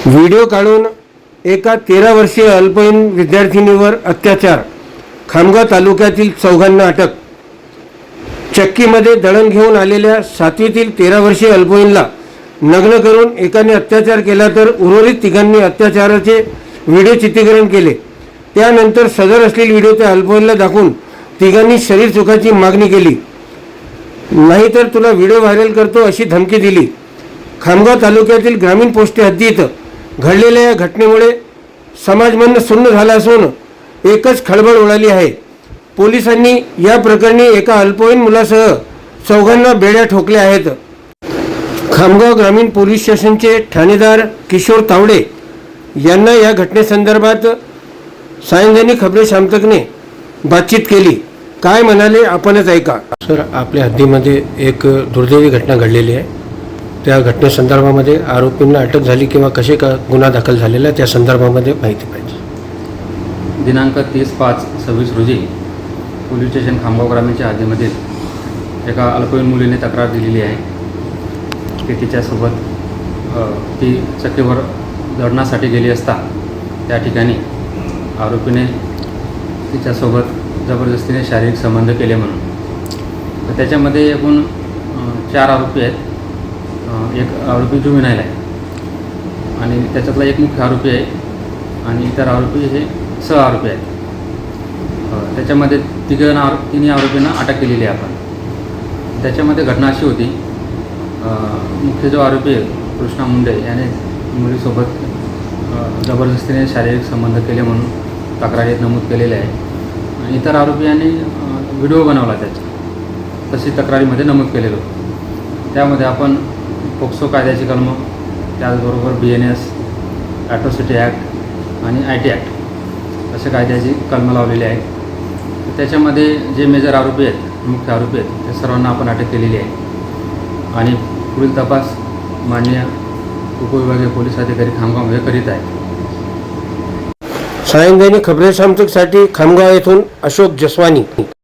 Video काढून एका 13 वर्षीय अल्पवयीन विद्यार्थिनीवर अत्याचार. खामगाव तालुक्यातील चौघांना अटक. चक्कीमध्ये दळण घेऊन आलेल्या 7वीतील 13 वर्षीय अल्पवयीनला नग्न करून एकाने अत्याचार केला, तर उर्वरित तिघांनी अत्याचाराचे व्हिडिओ चित्रीकरण केले. त्यानंतर सदर असलेली व्हिडिओ त्या अल्पवयीनला दाखवून तिघांनी शरीर सुखाची मागणी केली. नाहीतर तुला व्हिडिओ व्हायरल करतो अशी धमकी दिली. खामगाव तालुक्यातील ग्रामीण पोस्ट हद्दीत घडलेल्या या घटनेमुळे समाजमन सुन्न झाला असून एकच खळबळ उडाली आहे. पोलिसांनी या प्रकरणी एका अल्पवयीन मुलासह चौघांना बेड्या ठोकल्या आहेत. खामगाव ग्रामीण पोलीस स्टेशनचे ठाणेदार किशोर तावडे यांना या घटनेसंदर्भात सायंजनी खबरे शामतकने बातचीत केली. काय म्हणाले आपणच ऐका. सर, आपल्या हद्दीमध्ये एक दुर्दैवी घटना घडलेली आहे. त्या घटनेसंदर्भामध्ये आरोपींना अटक झाली किंवा कसे गुन्हा दाखल झालेला त्या संदर्भामध्ये माहिती पाहिजे. दिनांक 30/5/26 रोजी पोलीस स्टेशन खामगाव ग्रामीणच्या हद्दीमधील एका अल्पवयीन मुलीने तक्रार दिलेली आहे की तिच्यासोबत ती चक्कीवर दळणासाठी गेली असता त्या ठिकाणी आरोपीने तिच्यासोबत जबरदस्तीने शारीरिक संबंध केले म्हणून. तर त्याच्यामध्ये एकूण 4 आरोपी आहेत. एक आरोपी जुमिनाईल आहे आणि त्याच्यातला एक मुख्य आरोपी आहे आणि इतर आरोपी हे सहआरोपी आहेत. त्याच्यामध्ये तिन्ही आरोपींना अटक केलेली आहे आपण. त्याच्यामध्ये घटना अशी होती, मुख्य जो आरोपी आहे कृष्णा मुंडे याने मुलीसोबत जबरदस्तीने शारीरिक संबंध केले म्हणून तक्रारीत नमूद केलेले आहे आणि इतर आरोपी यांनी व्हिडिओ बनवला त्याचा, तशी तक्रारीमध्ये नमूद केलेलं होतं. त्यामध्ये आपण पोक्सो कायद्याची कलमं, त्याचबरोबर BNS, ॲट्रॉसिटी ॲक्ट आणि IT ॲक्ट अशा कायद्याची कलमं लावलेली आहेत. त्याच्यामध्ये जे मेजर आरोपी आहेत, मुख्य आरोपी आहेत, त्या सर्वांना आपण अटक केलेली आहे आणि पुढील तपास माननीय उपविभागीय पोलीस अधिकारी खामगावमध्ये करीत आहेत. सायंजनी खबरे शामतकसाठी खामगाव येथून अशोक जसवानी.